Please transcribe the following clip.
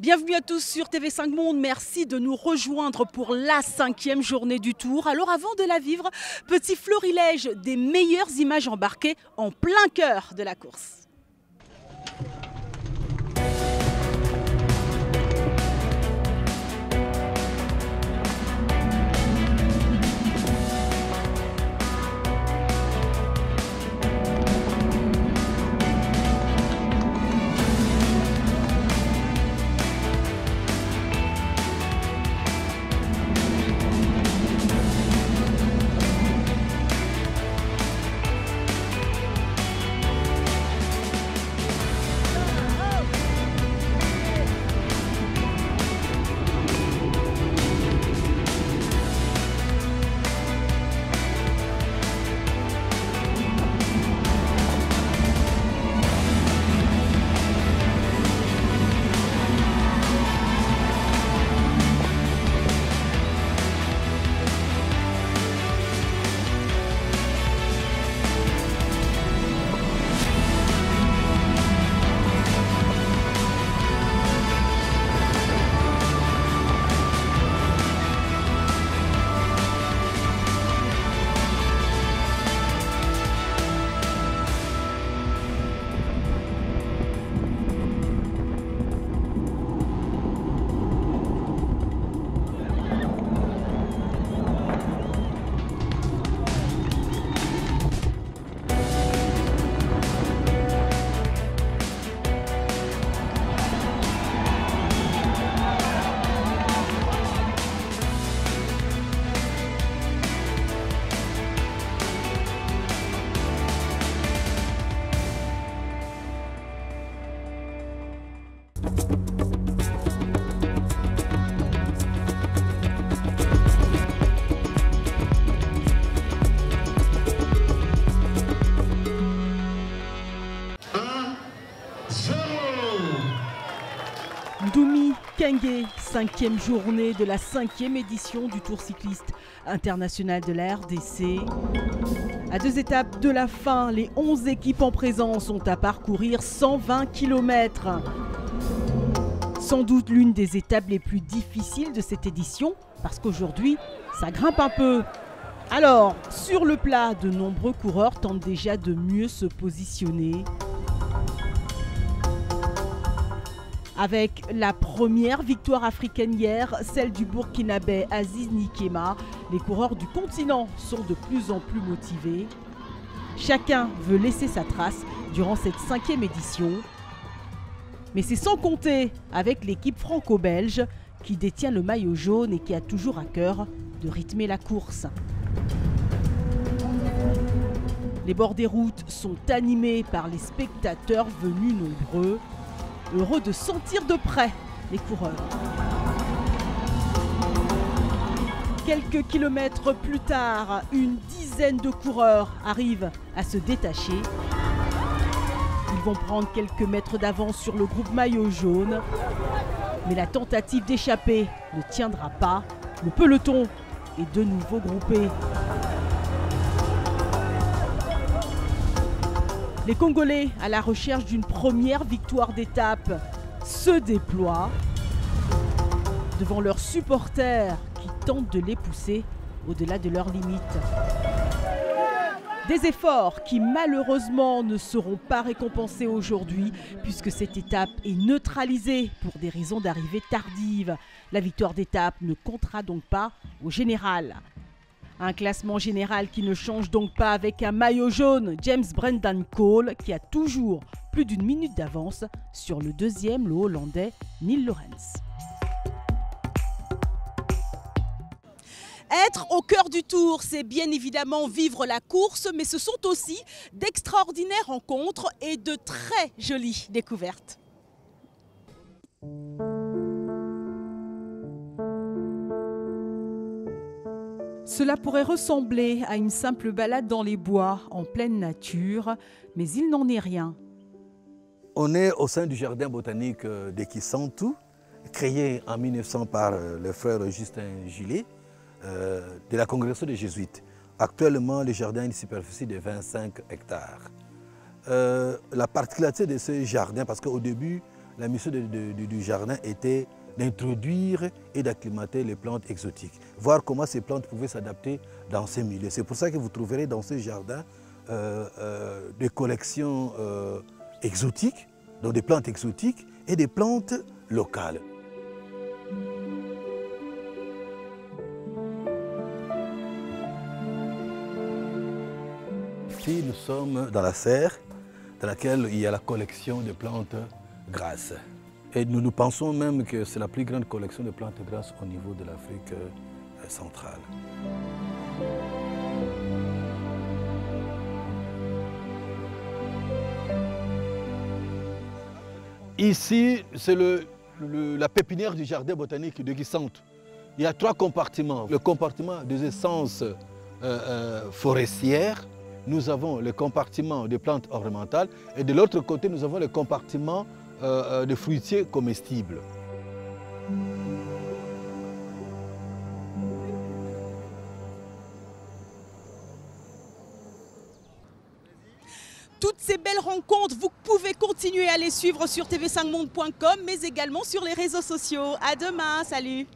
Bienvenue à tous sur TV5 Monde. Merci de nous rejoindre pour la 5e journée du Tour. Alors avant de la vivre, petit florilège des meilleures images embarquées en plein cœur de la course. Ndoumi Kenge, 5e journée de la 5e édition du Tour cycliste international de la RDC. À 2 étapes de la fin, les 11 équipes en présence ont à parcourir 120 km. Sans doute l'une des étapes les plus difficiles de cette édition, parce qu'aujourd'hui, ça grimpe un peu. Alors, sur le plat, de nombreux coureurs tentent déjà de mieux se positionner. Avec la première victoire africaine hier, celle du Burkinabé Aziz Nikema, les coureurs du continent sont de plus en plus motivés. Chacun veut laisser sa trace durant cette 5e édition. Mais c'est sans compter avec l'équipe franco-belge qui détient le maillot jaune et qui a toujours à cœur de rythmer la course. Les bords des routes sont animés par les spectateurs venus nombreux, heureux de sentir de près les coureurs. Quelques kilomètres plus tard, une dizaine de coureurs arrivent à se détacher. Ils vont prendre quelques mètres d'avance sur le groupe maillot jaune. Mais la tentative d'échapper ne tiendra pas. Le peloton est de nouveau groupé. Les Congolais, à la recherche d'une première victoire d'étape, se déploient devant leurs supporters qui tentent de les pousser au-delà de leurs limites. Des efforts qui malheureusement ne seront pas récompensés aujourd'hui puisque cette étape est neutralisée pour des raisons d'arrivée tardive. La victoire d'étape ne comptera donc pas au général. Un classement général qui ne change donc pas avec un maillot jaune, James Brendan Cole, qui a toujours plus d'une minute d'avance sur le deuxième, le Hollandais Neil Lorenz. Être au cœur du Tour, c'est bien évidemment vivre la course, mais ce sont aussi d'extraordinaires rencontres et de très jolies découvertes. Cela pourrait ressembler à une simple balade dans les bois, en pleine nature, mais il n'en est rien. On est au sein du jardin botanique de Kisantu, créé en 1900 par le frère Justin Gillet, de la congrégation des Jésuites. Actuellement, le jardin a une superficie de 25 hectares. La particularité de ce jardin, parce qu'au début, la mission du jardin était d'introduire et d'acclimater les plantes exotiques, voir comment ces plantes pouvaient s'adapter dans ces milieux. C'est pour ça que vous trouverez dans ce jardin des collections exotiques, donc des plantes exotiques et des plantes locales. Ici, nous sommes dans la serre, dans laquelle il y a la collection de plantes grasses. Et nous pensons même que c'est la plus grande collection de plantes grasses au niveau de l'Afrique centrale. Ici, c'est la pépinière du jardin botanique de Guy Centre. Il y a 3 compartiments. Le compartiment des essences forestières, nous avons le compartiment des plantes ornementales et de l'autre côté, nous avons le compartiment de fruitiers comestibles. Toutes ces belles rencontres, vous pouvez continuer à les suivre sur tv5monde.com, mais également sur les réseaux sociaux. À demain, salut!